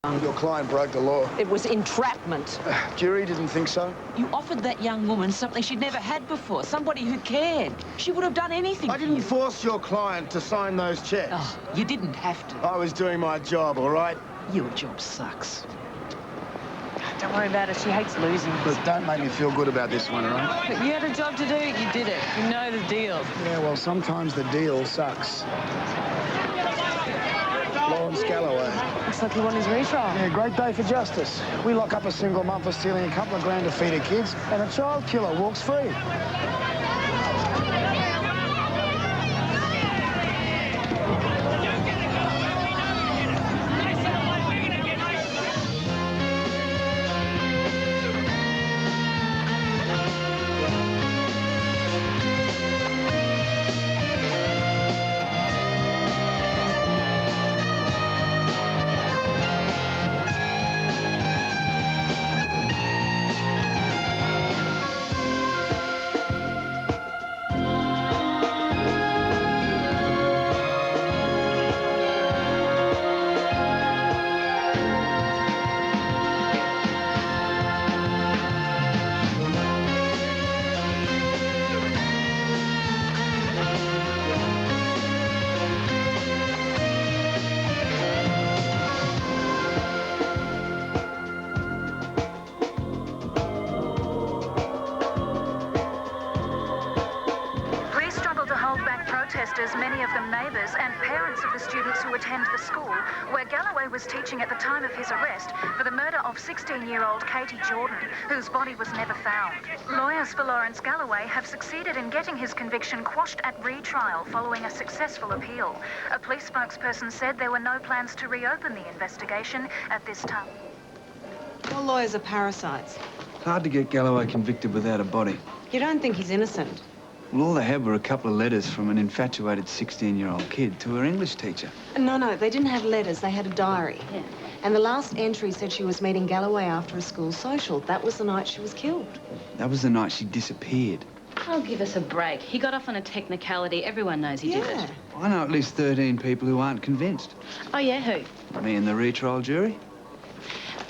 Your client broke the law. It was entrapment. Jury didn't think so. You offered that young woman something she'd never had before, somebody who cared. She would have done anything I didn't force your client to sign those checks. Oh, you didn't have to. I was doing my job, all right? Your job sucks. Don't worry about it. She hates losing. Look, don't make me feel good about this one, all right? But you had a job to do. You did it. You know the deal. Yeah, well, sometimes the deal sucks. Galloway. Looks like he won his retrial. Yeah, great day for justice. We lock up a single mum for stealing a couple of grand to feed her kids, and a child killer walks free. Many of them neighbours and parents of the students who attend the school where Galloway was teaching at the time of his arrest for the murder of 16-year-old Katie Jordan, whose body was never found. Lawyers for Lawrence Galloway have succeeded in getting his conviction quashed at retrial following a successful appeal. A police spokesperson said there were no plans to reopen the investigation at this time. All lawyers are parasites. It's hard to get Galloway convicted without a body. You don't think he's innocent? Well, all they had were a couple of letters from an infatuated 16-year-old kid to her English teacher. No, they didn't have letters. They had a diary. Yeah. And the last entry said she was meeting Galloway after a school social. That was the night she was killed. That was the night she disappeared. Oh, give us a break. He got off on a technicality. Everyone knows he did it. I know at least 13 people who aren't convinced. Oh, yeah, who? Me and the retrial jury.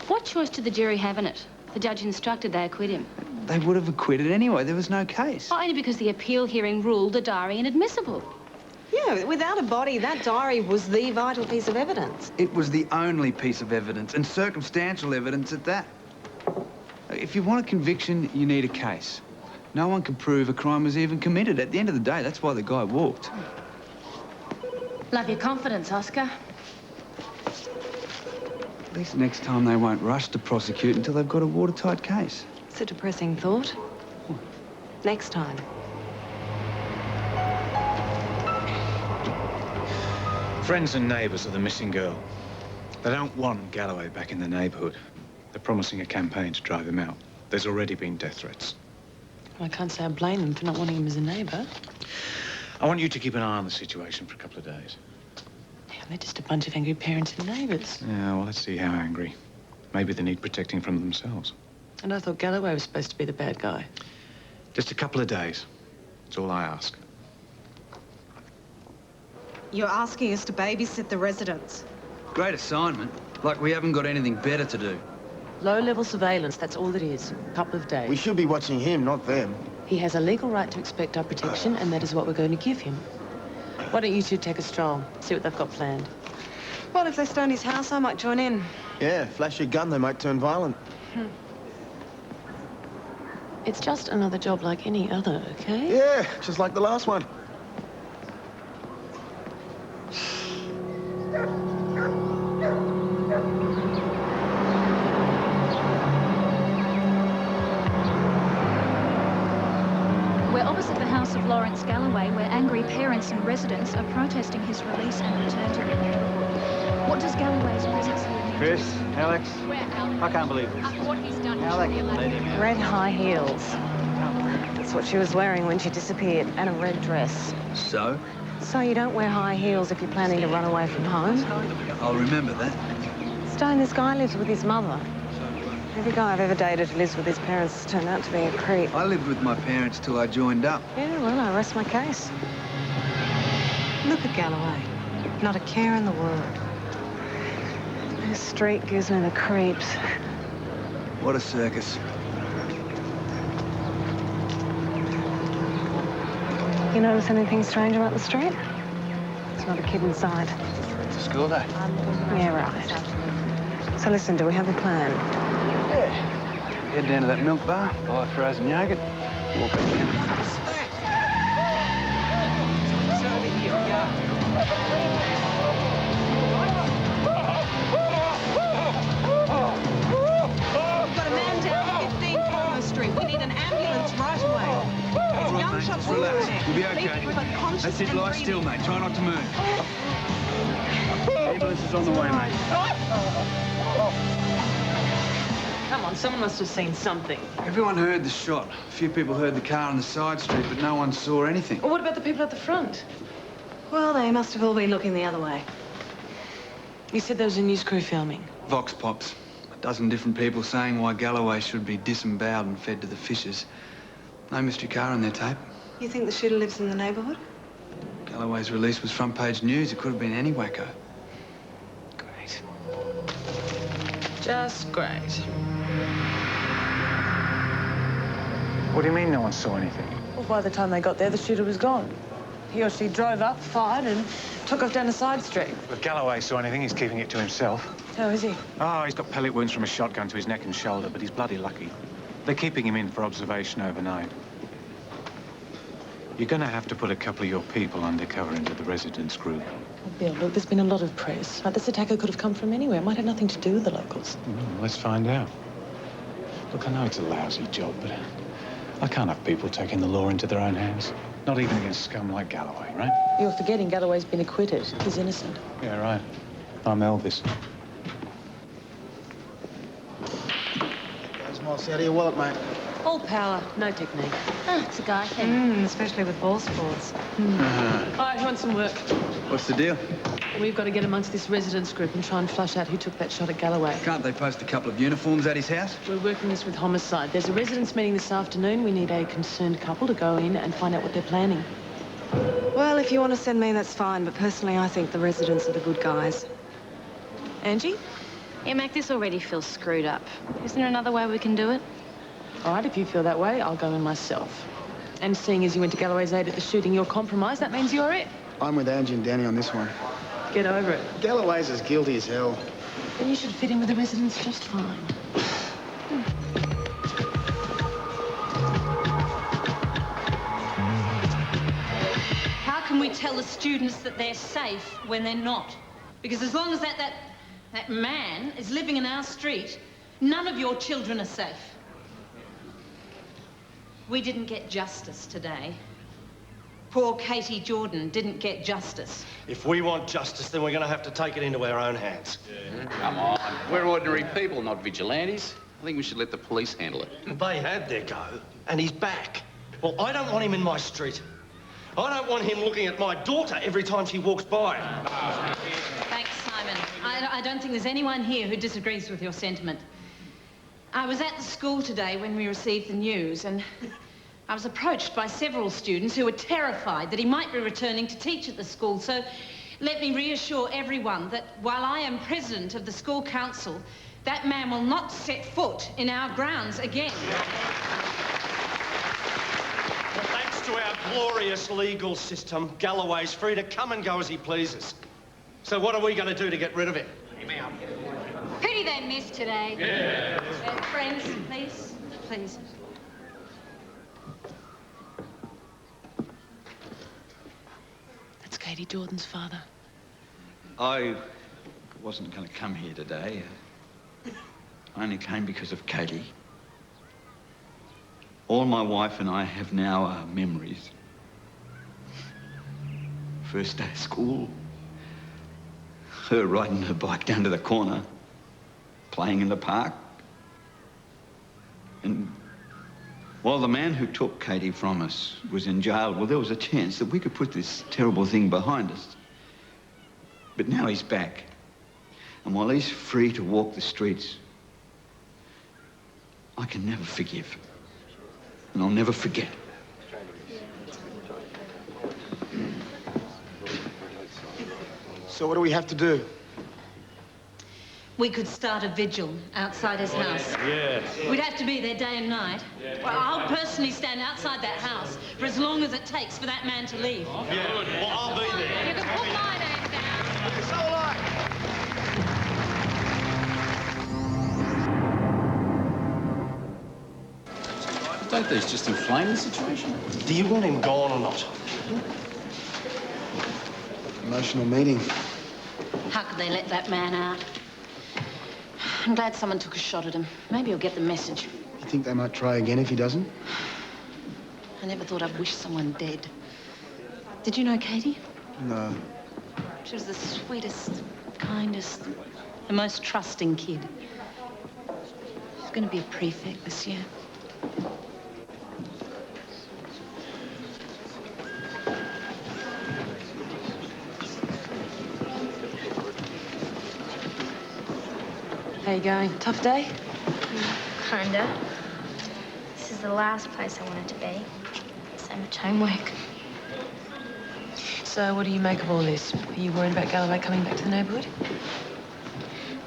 What choice did the jury have in it? The judge instructed they acquit him. They would have acquitted anyway. There was no case. Oh, only because the appeal hearing ruled the diary inadmissible. Yeah, without a body, that diary was the vital piece of evidence. It was the only piece of evidence, and circumstantial evidence at that. If you want a conviction, you need a case. No one can prove a crime was even committed. At the end of the day, that's why the guy walked. Love your confidence, Oscar. At least next time they won't rush to prosecute until they've got a watertight case. It's a depressing thought. Next time. Friends and neighbours of the missing girl. They don't want Galloway back in the neighbourhood. They're promising a campaign to drive him out. There's already been death threats. Well, I can't say I blame them for not wanting him as a neighbour. I want you to keep an eye on the situation for a couple of days. Yeah, they're just a bunch of angry parents and neighbours. Yeah, well, let's see how angry. Maybe they need protecting from themselves. And I thought Galloway was supposed to be the bad guy. Just a couple of days. That's all I ask. You're asking us to babysit the residents. Great assignment. Like we haven't got anything better to do. Low-level surveillance, that's all it is. A couple of days. We should be watching him, not them. He has a legal right to expect our protection, and that is what we're going to give him. Why don't you two take a stroll, see what they've got planned? Well, if they stone his house, I might join in. Yeah, flash your gun, they might turn violent. It's just another job like any other, okay? Yeah, just like the last one. We're opposite the house of Lawrence Galloway, where angry parents and residents are protesting his release and return to the neighbourhood. What does Galloway's presence here mean? Chris, Alex, I can't believe this. After what he's done, Alex, Red high heels. That's what she was wearing when she disappeared, and a red dress. So? So you don't wear high heels if you're planning to run away from home? I'll remember that. Stone, this guy lives with his mother. Every guy I've ever dated who lives with his parents has turned out to be a creep. I lived with my parents till I joined up. Yeah, well, I rest my case. Look at Galloway. Not a care in the world. This street gives me the creeps. What a circus. You notice anything strange about the street? There's not a kid inside. It's a school day. Yeah, right. So listen, do we have a plan? Yeah. Head down to that milk bar, buy a frozen yogurt, walk back in. Relax. You'll be okay. That's it. Lie still, mate. Try not to move. Ambulance is on the way, mate. Come on, someone must have seen something. Everyone heard the shot. A few people heard the car on the side street, but no one saw anything. Well, what about the people at the front? Well, they must have all been looking the other way. You said there was a news crew filming. Vox pops. A dozen different people saying why Galloway should be disemboweled and fed to the fishes. No mystery car on their tape. You think the shooter lives in the neighbourhood? Galloway's release was front-page news. It could have been any wacko. Great. Just great. What do you mean no one saw anything? Well, by the time they got there, the shooter was gone. He or she drove up, fired, and took off down a side street. If Galloway saw anything, he's keeping it to himself. How is he? Oh, he's got pellet wounds from a shotgun to his neck and shoulder, but he's bloody lucky. They're keeping him in for observation overnight. You're going to have to put a couple of your people undercover into the residence group. Well, Bill, look, there's been a lot of press. Like, this attacker could have come from anywhere. It might have nothing to do with the locals. Let's find out. Look, I know it's a lousy job, but I can't have people taking the law into their own hands. Not even against scum like Galloway, right? You're forgetting Galloway's been acquitted. He's innocent. Yeah, right. I'm Elvis. Goes miles out of your wallet, mate. All power, no technique. Ah, it's a guy thing. Especially with ball sports. All right, who wants some work? What's the deal? We've got to get amongst this residence group and try and flush out who took that shot at Galloway. Can't they post a couple of uniforms at his house? We're working this with homicide. There's a residence meeting this afternoon. We need a concerned couple to go in and find out what they're planning. Well, if you want to send me, that's fine. But personally, I think the residents are the good guys. Angie? Yeah, Mac, this already feels screwed up. Isn't there another way we can do it? All right, if you feel that way, I'll go in myself. And seeing as you went to Galloway's aid at the shooting, you're compromised, that means you're it. I'm with Angie and Danny on this one. Get over it. Galloway's as guilty as hell. Then you should fit in with the residents just fine. How can we tell the students that they're safe when they're not? Because as long as that man is living in our street, none of your children are safe. We didn't get justice today. Poor Katie Jordan didn't get justice. If we want justice, then we're going to have to take it into our own hands. Come on. We're ordinary people, not vigilantes. I think we should let the police handle it. They had their go, and he's back. Well, I don't want him in my street. I don't want him looking at my daughter every time she walks by. Thanks, Simon. I don't think there's anyone here who disagrees with your sentiment. I was at the school today when we received the news, and I was approached by several students who were terrified that he might be returning to teach at the school. So let me reassure everyone that while I am president of the school council, that man will not set foot in our grounds again. Well, thanks to our glorious legal system, Galloway's free to come and go as he pleases. So what are we going to do to get rid of him? Pity they missed today. Yeah. Friends, please, please. That's Katie Jordan's father. I wasn't going to come here today. I only came because of Katie. All my wife and I have now are memories. First day of school, her riding her bike down to the corner, playing in the park. And while the man who took Katie from us was in jail, well, there was a chance that we could put this terrible thing behind us. But now he's back. And while he's free to walk the streets, I can never forgive. And I'll never forget. So what do we have to do? We could start a vigil outside his house. Yeah. We'd have to be there day and night. Well, I'll personally stand outside that house for as long as it takes for that man to leave. Yeah, well, I'll be there. You can put my name down. So will I. Don't these just inflame the situation? Do you want him gone or not? Emotional meeting. How could they let that man out? I'm glad someone took a shot at him. Maybe he'll get the message. You think they might try again if he doesn't? I never thought I'd wish someone dead. Did you know Katie? No. She was the sweetest, kindest, the most trusting kid. She's going to be a prefect this year. How you going? Tough day? Kinda. This is the last place I wanted to be. So much homework. So what do you make of all this? Are you worried about Galloway coming back to the neighbourhood?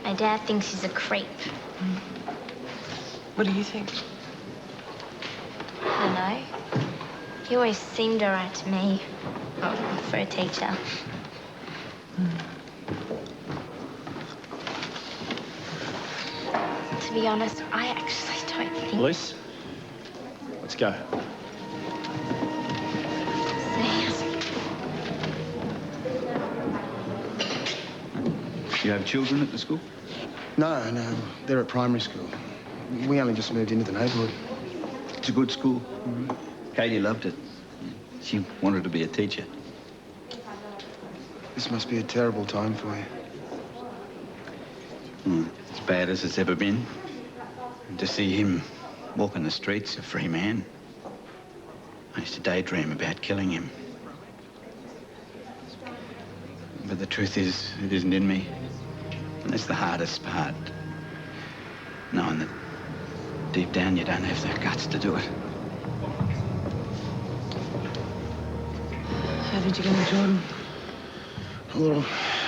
My dad thinks he's a creep. What do you think? I don't know. He always seemed all right to me. Well, for a teacher. To be honest, I actually don't think... Elise, let's go. You have children at the school? No, they're at primary school. We only just moved into the neighbourhood. It's a good school. Katie loved it. She wanted to be a teacher. This must be a terrible time for you. As bad as it's ever been. And to see him walking the streets, a free man. I used to daydream about killing him. But the truth is, it isn't in me. And that's the hardest part. Knowing that deep down you don't have the guts to do it. How did you go with Jordan? Well,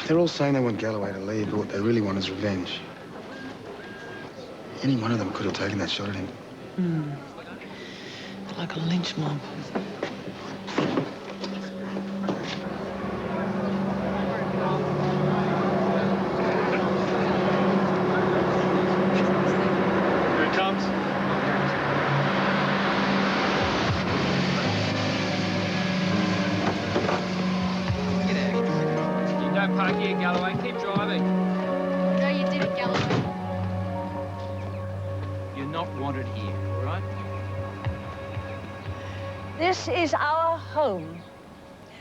they're all saying they want Galloway to leave, but what they really want is revenge. Any one of them could have taken that shot at him. Like a lynch mob. Here it comes. You don't park here, Galloway. Keep driving. No, you didn't, Galloway. You're not wanted here, all right? This is our home.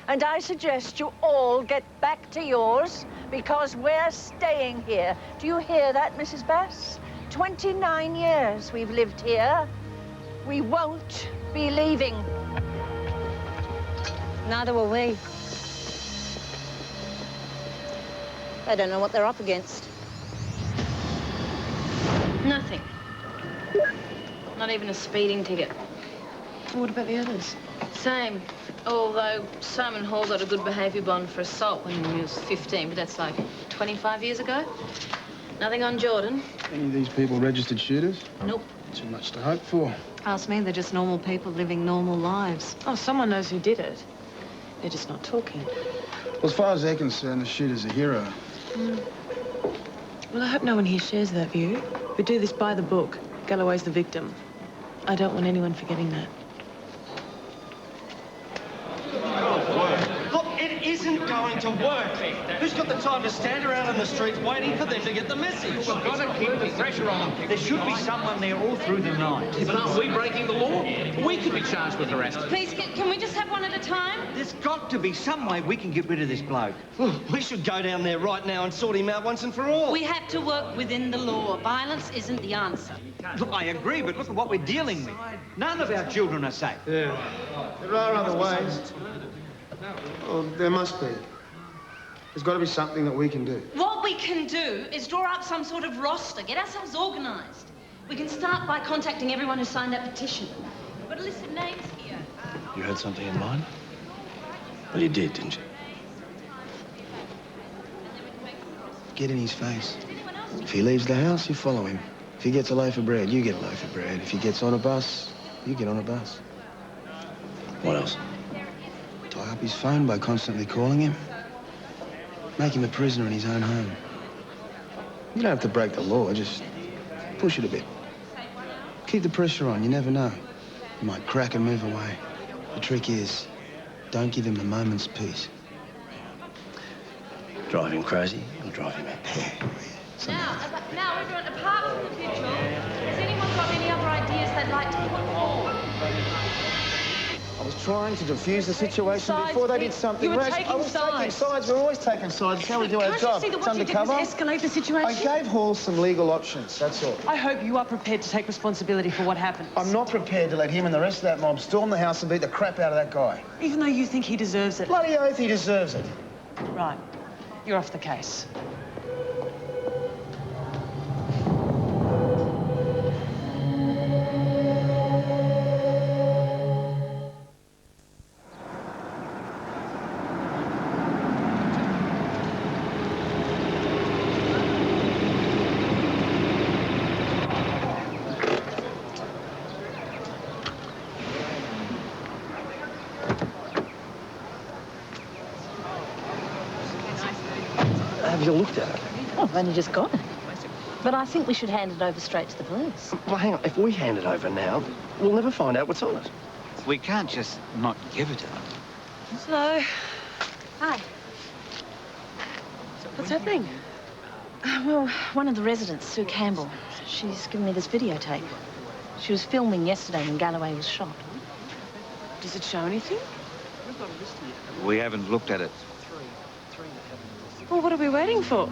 And I suggest you all get back to yours because we're staying here. Do you hear that, Mrs. Bass? 29 years we've lived here. We won't be leaving. Neither will we. They don't know what they're up against. Nothing. Not even a speeding ticket. What about the others? Same. Although Simon Hall got a good behaviour bond for assault when he was 15, but that's like 25 years ago. Nothing on Jordan. Any of these people registered shooters? Nope. Too much to hope for. Ask me, they're just normal people living normal lives. Oh, someone knows who did it. They're just not talking. Well, as far as they're concerned, the shooter's a hero. Well, I hope no one here shares that view. We do this by the book. Galloway's the victim. I don't want anyone forgetting that. Look, it isn't going to work. Who's got the time to stand around in the streets waiting for them to get the message? We've got to keep the pressure on them. There should be someone there all through the night. But aren't we breaking the law? We could be charged with harassment. Please, can we just have one at a time? There's got to be some way we can get rid of this bloke. We should go down there right now and sort him out once and for all. We have to work within the law. Violence isn't the answer. Look, I agree, but look at what we're dealing with. None of our children are safe. Yeah. There are other ways. Well, there must be. There's got to be something that we can do. What we can do is draw up some sort of roster, get ourselves organised. We can start by contacting everyone who signed that petition. Got a list of names here. You had something in mind? Well, you did, didn't you? Get in his face. Does anyone else If he leaves the house, you follow him. If he gets a loaf of bread, you get a loaf of bread. If he gets on a bus, you get on a bus. What else? Tie up his phone by constantly calling him. Make him a prisoner in his own home. You don't have to break the law, just push it a bit. Keep the pressure on, you never know. You might crack and move away. The trick is, don't give him a moment's peace. Drive him crazy, or drive him out. Now, everyone, apart from the vigil, has anyone got any other ideas they'd like to put forward? I was trying to defuse the situation before they did something You were rash. taking I was taking sides. sides. We're always taking sides. It's how we do our job. Can't you see that It's what you did was undercover. escalate the situation? I gave Hall some legal options, that's all. I hope you are prepared to take responsibility for what happened. I'm not prepared to let him and the rest of that mob storm the house and beat the crap out of that guy. Even though you think he deserves it. Bloody oath he deserves it. Right. You're off the case. Have you looked at it? Oh, I've only just got it. But I think we should hand it over straight to the police. Well, hang on. If we hand it over now, we'll never find out what's on it. We can't just not give it to them. Hello. Hi. What's happening? Well, one of the residents, Sue Campbell, she's given me this videotape. She was filming yesterday when Galloway was shot. Does it show anything? We haven't looked at it. Well, what are we waiting for?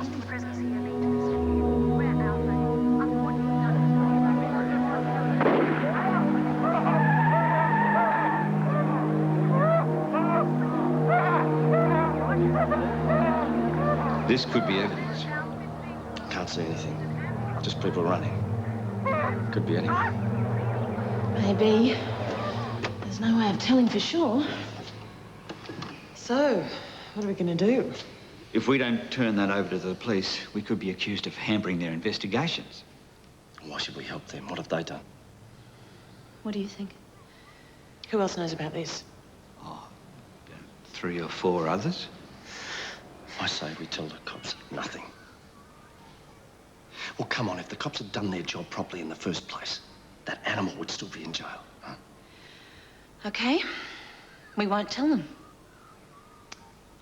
This could be evidence. Can't see anything. Just people running. Could be anyone. Maybe. There's no way of telling for sure. So, what are we going to do? If we don't turn that over to the police, we could be accused of hampering their investigations. Why should we help them? What have they done? What do you think? Who else knows about this? 3 or 4 others. I say we tell the cops nothing. Well, come on, if the cops had done their job properly in the first place, that animal would still be in jail, huh? Okay. We won't tell them.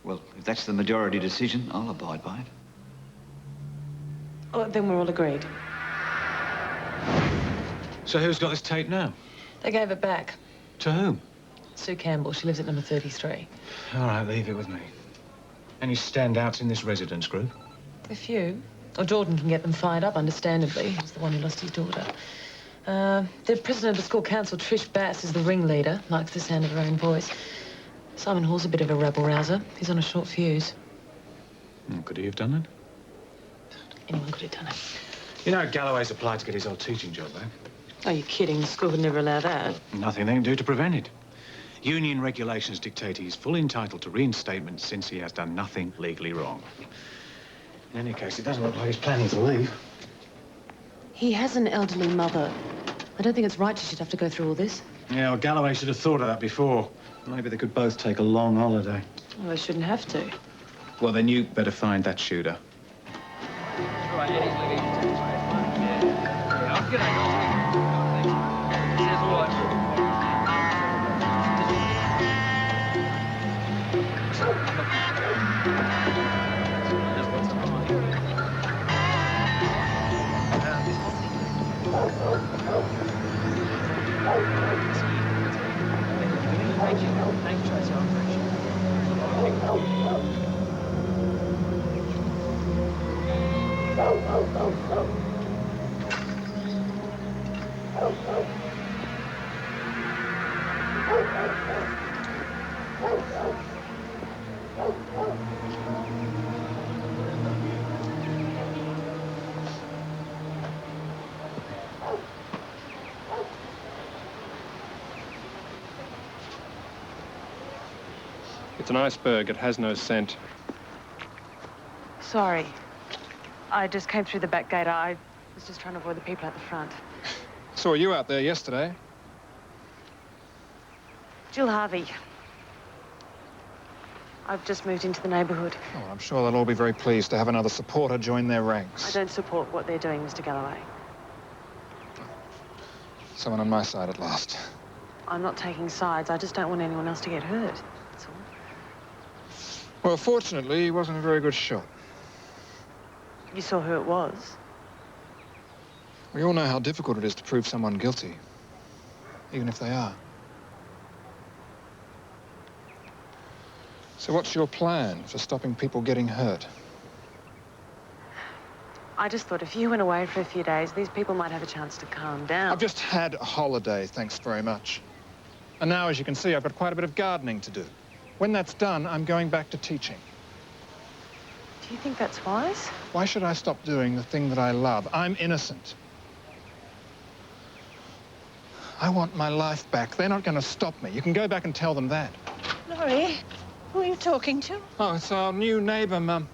Well, if that's the majority decision, I'll abide by it. Oh, then we're all agreed. So who's got this tape now? They gave it back. To whom? Sue Campbell. She lives at number 33. All right, leave it with me. Any standouts in this residence group? A few. Or Jordan can get them fired up, understandably. He's the one who lost his daughter. The president of the school council, Trish Bass, is the ringleader. Likes the sound of her own voice. Simon Hall's a bit of a rebel-rouser. He's on a short fuse. Could he have done it? Anyone could have done it. You know, Galloway's applied to get his old teaching job back. Are you kidding? The school would never allow that. Nothing they can do to prevent it. Union regulations dictate he's fully entitled to reinstatement since he has done nothing legally wrong. In any case, it doesn't look like he's planning to leave. He has an elderly mother. I don't think it's right she should have to go through all this. Yeah, well, Galloway should have thought of that before. Maybe they could both take a long holiday. Well, they shouldn't have to. Well, then you better find that shooter. Right, Eddie's leaving. Yeah, Says all right. Thank you, Tracy. I appreciate It's an iceberg. It has no scent. Sorry. I just came through the back gate. I was just trying to avoid the people at the front. Saw you out there yesterday. Jill Harvey. I've just moved into the neighbourhood. Oh, I'm sure they'll all be very pleased to have another supporter join their ranks. I don't support what they're doing, Mr. Galloway. Someone on my side at last. I'm not taking sides. I just don't want anyone else to get hurt. That's all. Well, fortunately, he wasn't a very good shot. You saw who it was? We all know how difficult it is to prove someone guilty, even if they are. So what's your plan for stopping people getting hurt? I just thought if you went away for a few days, these people might have a chance to calm down. I've just had a holiday, thanks very much. And now, as you can see, I've got quite a bit of gardening to do. When that's done, I'm going back to teaching. Do you think that's wise? Why should I stop doing the thing that I love? I'm innocent. I want my life back. They're not going to stop me. You can go back and tell them that. Laurie, who are you talking to? Oh, it's our new neighbour, Mum.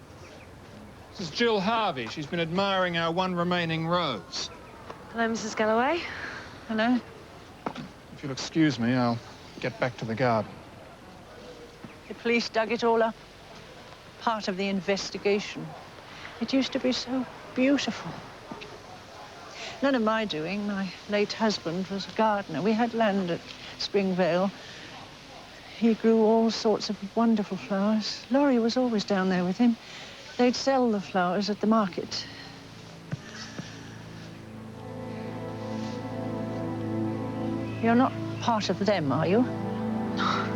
This is Jill Harvey. She's been admiring our one remaining rose. Hello, Mrs. Galloway. Hello. If you'll excuse me, I'll get back to the garden. The police dug it all up. Part of the investigation. It used to be so beautiful. None of my doing. My late husband was a gardener. We had land at Springvale. He grew all sorts of wonderful flowers. Laurie was always down there with him. They'd sell the flowers at the market. You're not part of them, are you? No.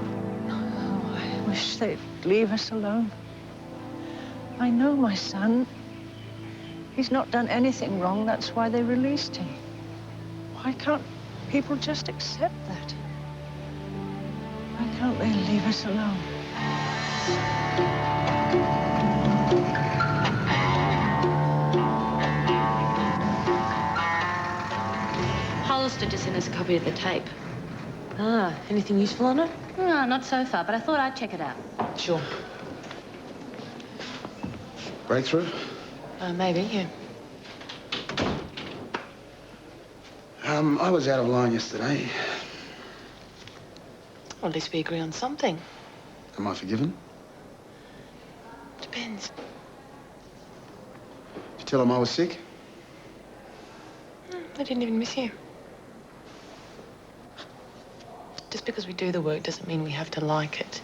Oh, I wish they'd leave us alone. I know my son. He's not done anything wrong. That's why they released him. Why can't people just accept that? Why can't they leave us alone? Hollister just sent us a copy of the tape. Ah, anything useful on it? No, not so far, but I thought I'd check it out. Sure. Breakthrough? Maybe, yeah. I was out of line yesterday. Well, at least we agree on something. Am I forgiven? Depends. Did you tell him I was sick? I didn't even miss you. Just because we do the work doesn't mean we have to like it.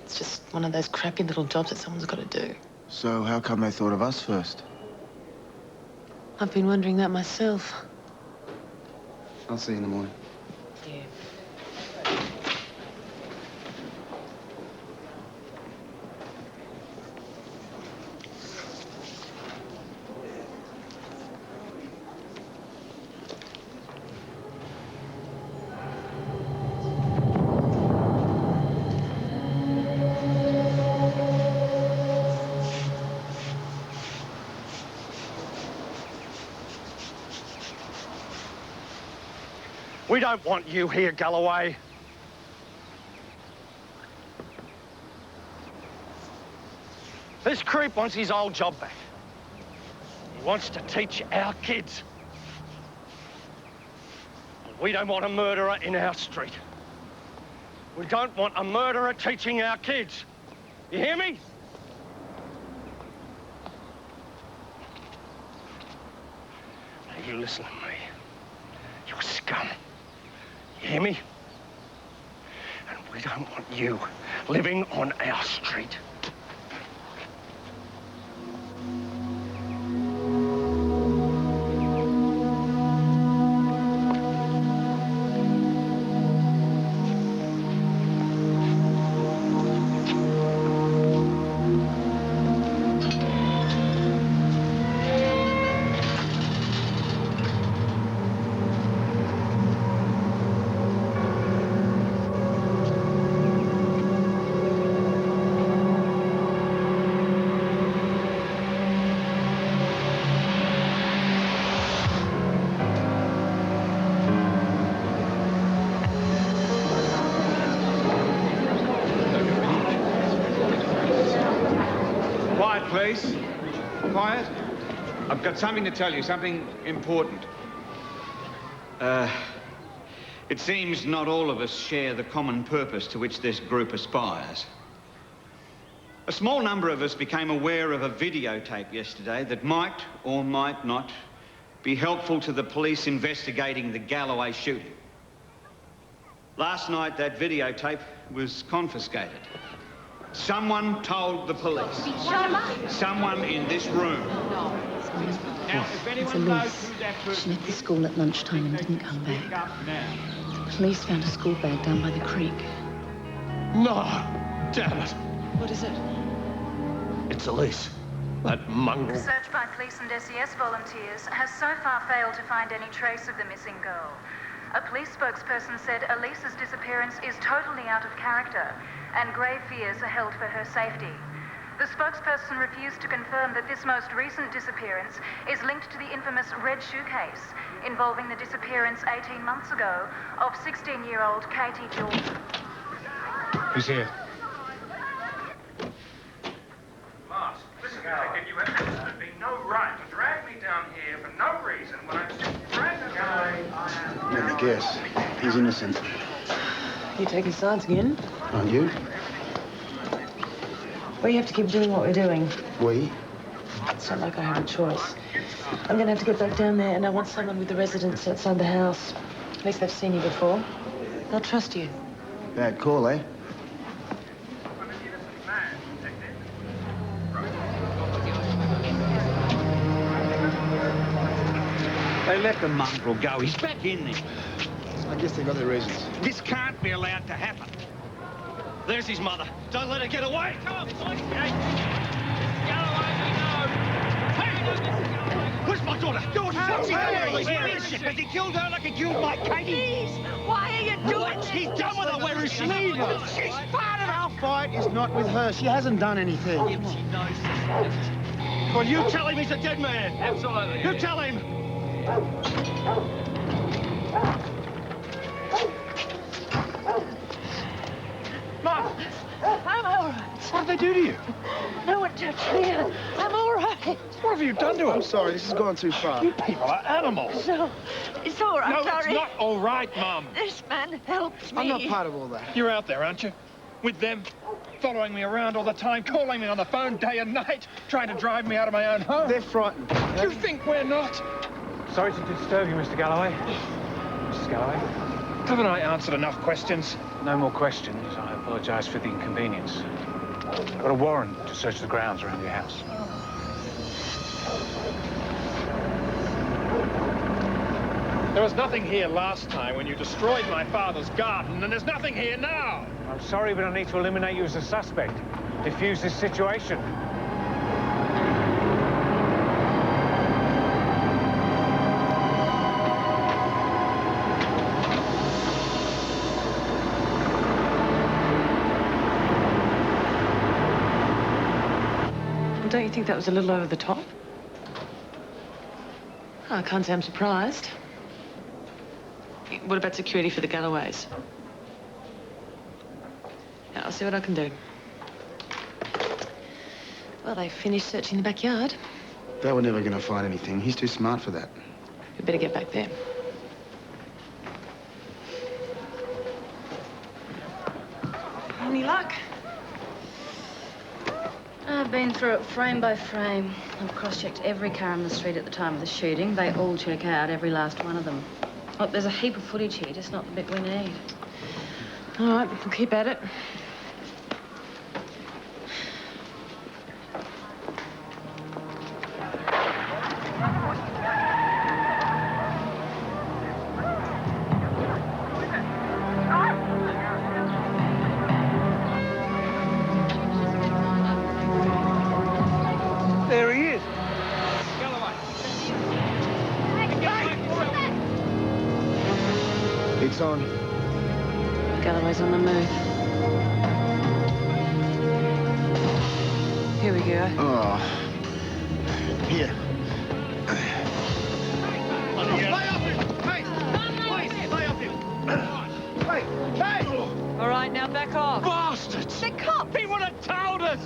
It's just one of those crappy little jobs that someone's got to do. So how come they thought of us first? I've been wondering that myself. I'll see you in the morning. Yeah. We don't want you here, Galloway. This creep wants his old job back. He wants to teach our kids. We don't want a murderer in our street. We don't want a murderer teaching our kids. You hear me? Now you listen to me. You're scum. You hear me? And we don't want you living on our street. I've got something to tell you, something important. It seems not all of us share the common purpose to which this group aspires. A small number of us became aware of a videotape yesterday that might or might not be helpful to the police investigating the Galloway shooting. Last night, that videotape was confiscated. Someone told the police. Someone in this room. Now, if anyone knows who that person is, she left the school at lunchtime and didn't come back. The police found a school bag down by the creek. No! Damn it! What is it? It's Elise. That mongrel. Search by police and SES volunteers has so far failed to find any trace of the missing girl. A police spokesperson said Elise's disappearance is totally out of character and grave fears are held for her safety. The spokesperson refused to confirm that this most recent disappearance is linked to the infamous red shoe case involving the disappearance 18 months ago of 16-year-old Katie Jordan. Who's here? Last, listen, you have absolutely no right to drag me down here for no reason when I'm just dragging Galloway. Let me guess. He's innocent. You taking sides again? Aren't you? We have to keep doing what we're doing. We? It's not like I have a choice. I'm going to have to get back down there, and I want someone with the residents outside the house. At least they've seen you before. They'll trust you. Bad call, eh? They let the mongrel go. He's back in there. I guess they got their reasons. This can't be allowed to happen. There's his mother. Don't let her get away. Come on, boys. Galloway, we know. Hey! Where's my daughter? What's he doing? Where is she? Has he killed her like he killed my Katie? Please, why are you doing What's he done with her? Where is she? Leave her. She's part of Our fight is not with her. She hasn't done anything. She knows this. Well, you tell him he's a dead man. Absolutely. You tell him. Mom, I'm all right. What did they do to you? No one touched me. I'm all right. What have you done to him? I'm sorry, this has gone too far. You people are animals. No, it's all right, No, Larry. it's not all right, Mum. This man helps me. I'm not part of all that. You're out there, aren't you? With them, following me around all the time, calling me on the phone day and night, trying to drive me out of my own home. They're frightened. You think we're not? Sorry to disturb you, Mr. Galloway. Mrs. Galloway? Haven't I answered enough questions? No more questions. I apologise for the inconvenience. I've got a warrant to search the grounds around your house. There was nothing here last time when you destroyed my father's garden, and there's nothing here now. I'm sorry, but I need to eliminate you as a suspect. Defuse this situation. Don't you think that was a little over the top? Oh, I can't say I'm surprised. What about security for the Galloways? Yeah, I'll see what I can do. Well, they finished searching the backyard. They were never going to find anything. He's too smart for that. We better get back there. Any luck? I've been through it frame by frame. I've cross-checked every car on the street at the time of the shooting. They all check out, every last one of them. Look, there's a heap of footage here, just not the bit we need. All right, we'll keep at it. There he is. It's on. Galloway's on the move. Here we go. Oh. Here. All right, now back off. Bastards! The cop! He would have told us!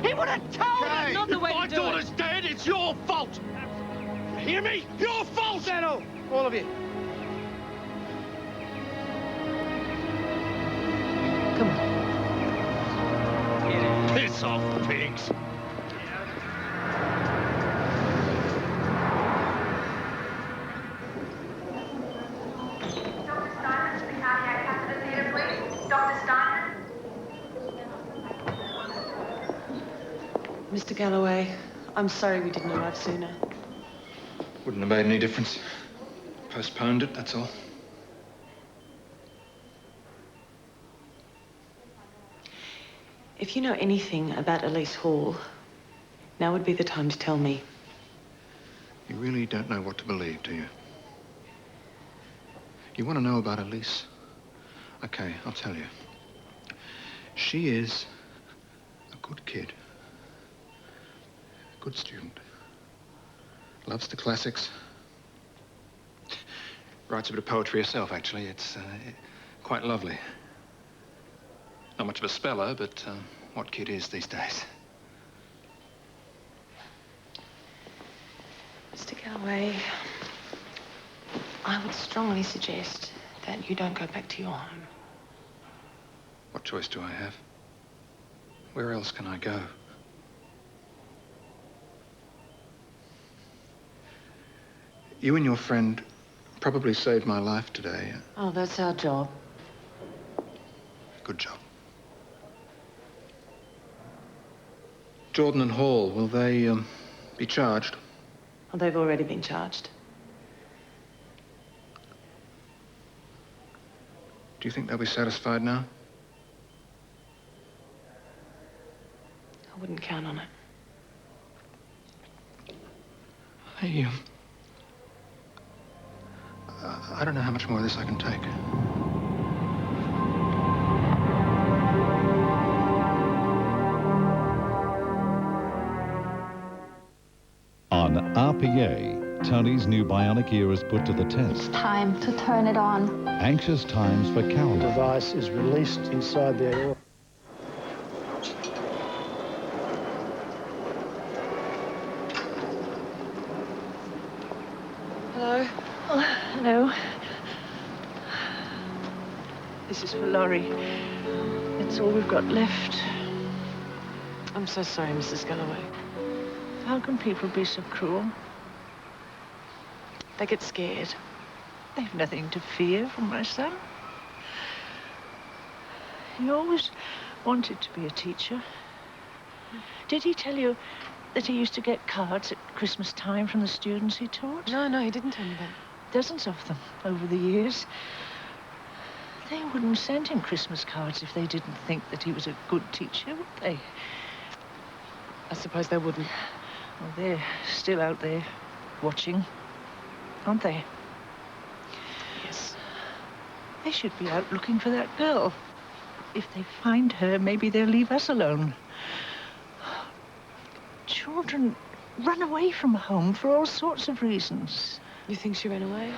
He would have told us! Not the way My to do it. daughter's dead, it's your fault! Hear me? Your fault! Settle! All of you. Come on. Piss off, pigs. Mr. Galloway, I'm sorry we didn't arrive sooner. Wouldn't have made any difference. Postponed it, that's all. If you know anything about Elise Hall, now would be the time to tell me. You really don't know what to believe, do you? You want to know about Elise? Okay, I'll tell you. She is a good kid. Good student. Loves the classics. Writes a bit of poetry herself, actually. It's quite lovely. Not much of a speller, but what kid is these days? Mr. Galloway, I would strongly suggest that you don't go back to your home. What choice do I have? Where else can I go? You and your friend probably saved my life today. Oh, that's our job. Good job. Jordan and Hall, will they be charged? Well, they've already been charged. Do you think they'll be satisfied now? I wouldn't count on it. I don't know how much more of this I can take. On RPA, Tony's new bionic ear is put to the test. Time to turn it on. Anxious times for Carol. The device is released inside the aorta. Hello? Oh, hello. This is for Laurie. It's all we've got left. I'm so sorry, Mrs. Galloway. How can people be so cruel? They get scared. They've nothing to fear from my son. He always wanted to be a teacher. Did he tell you that he used to get cards at Christmas time from the students he taught? No, he didn't tell me that. Dozens of them over the years. They wouldn't send him Christmas cards if they didn't think that he was a good teacher, would they? I suppose they wouldn't. Well, they're still out there watching, aren't they? Yes. They should be out looking for that girl. If they find her, maybe they'll leave us alone. Children run away from home for all sorts of reasons. You think she ran away?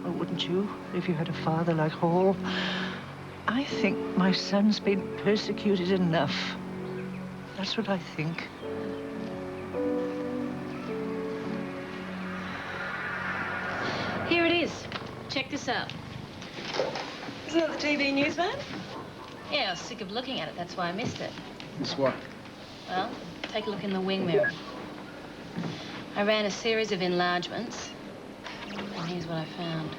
Oh, wouldn't you, if you had a father like Hall? I think my son's been persecuted enough. That's what I think. Here it is. Check this out. Isn't that the TV news van? Yeah, I was sick of looking at it. That's why I missed it. It's what? Well, take a look in the wing mirror. I ran a series of enlargements, and here's what I found.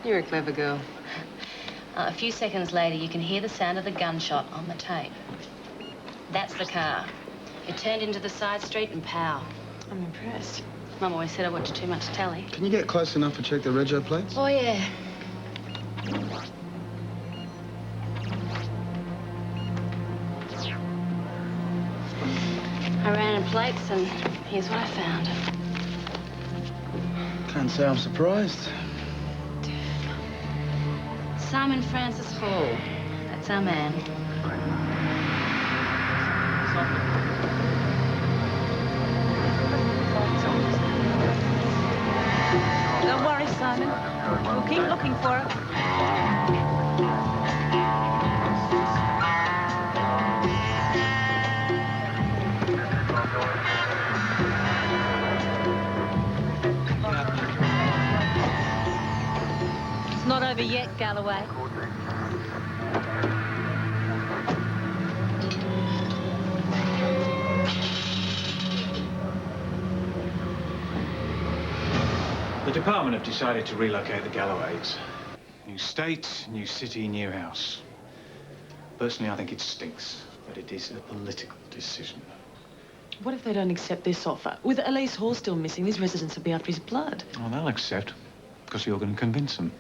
You're a clever girl. A few seconds later, you can hear the sound of the gunshot on the tape. That's the car. It turned into the side street and pow. I'm impressed. Mum always said I watched too much telly. Can you get close enough to check the rego plates? Oh, yeah. I ran in plates, and here's what I found. Can't say I'm surprised. Simon Francis Hall. That's our man. Don't worry, Simon. We'll keep looking for her. over yet, Galloway. The department have decided to relocate the Galloways. New state, new city, new house. Personally, I think it stinks, but it is a political decision. What if they don't accept this offer? With Elise Hall still missing, these residents will be after his blood. Well, they'll accept, because you're going to convince them.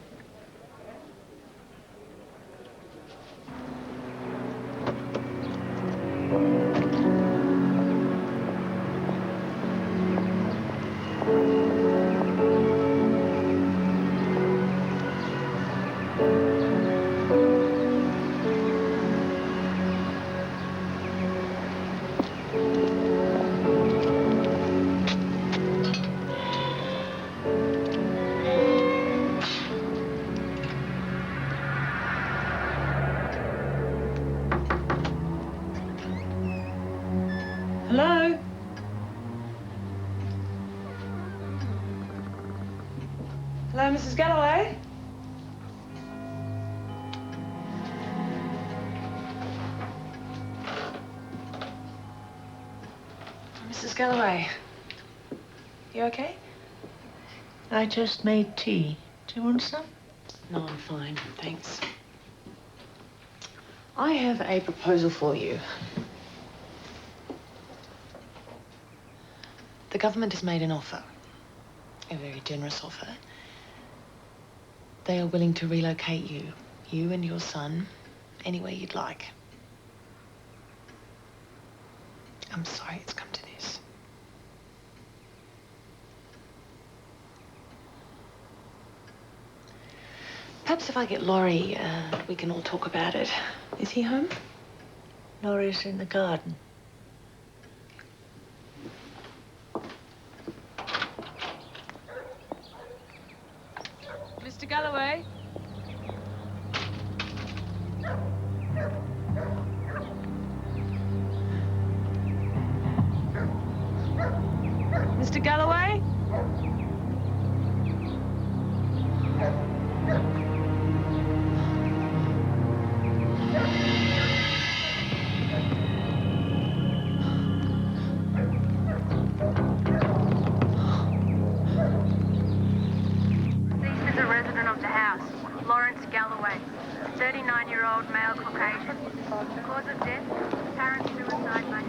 Hello? Hello, Mrs. Galloway? Mrs. Galloway, you okay? I just made tea. Do you want some? No, I'm fine, thanks. I have a proposal for you. The government has made an offer, a very generous offer. They are willing to relocate you and your son, anywhere you'd like. I'm sorry it's come to this. Perhaps if I get Laurie, we can all talk about it. Is he home? Laurie's in the garden. Mr. Galloway? Mr. Galloway? Elise is a resident of the house, Lawrence Galloway, 39-year-old male Caucasian. Cause of death, apparent suicide by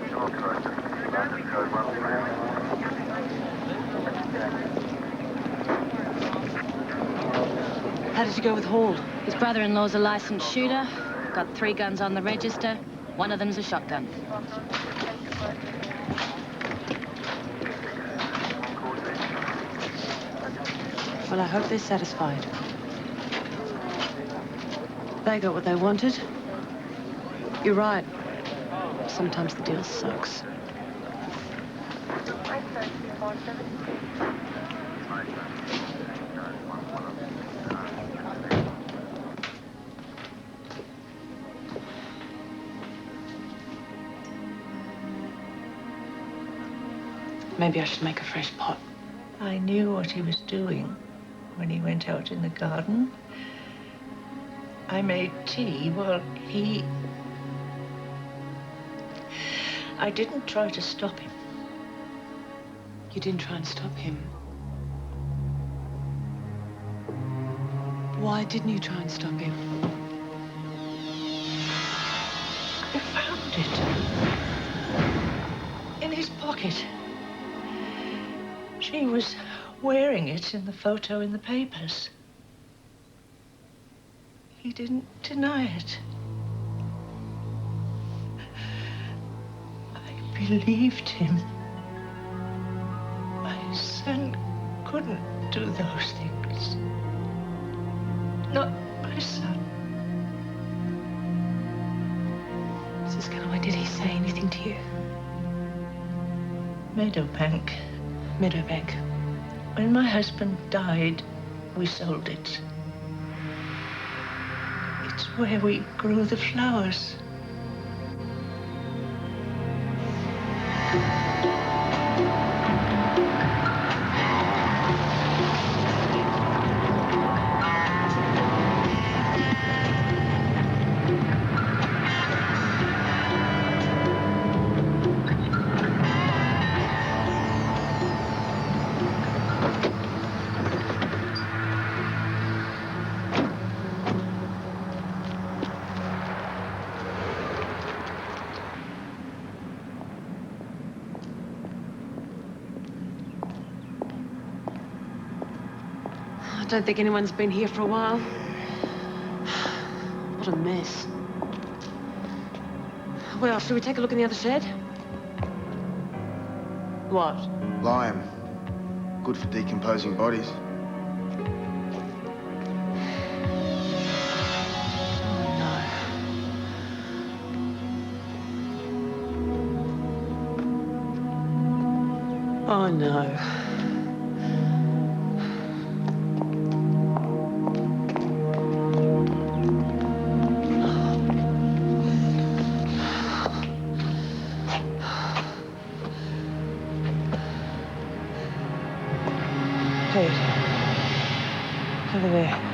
How did you go with Hall? His brother-in-law's a licensed shooter. Got 3 guns on the register. One of them's a shotgun. Well, I hope they're satisfied. They got what they wanted. You're right. Sometimes the deal sucks. Maybe I should make a fresh pot. I knew what he was doing when he went out in the garden. I made tea while he... I didn't try to stop him. You didn't try and stop him? Why didn't you try and stop him? I found it. In his pocket. She was wearing it in the photo in the papers. He didn't deny it. I believed him. My son couldn't do those things. Not my son. Mrs. Galloway, did he say anything to you? Meadowbank. Meadowbank. When my husband died, we sold it. It's where we grew the flowers. Don't think anyone's been here for a while. What a mess. Well, should we take a look in the other shed? What? Lime. Good for decomposing bodies. Oh, no. Hey, over there.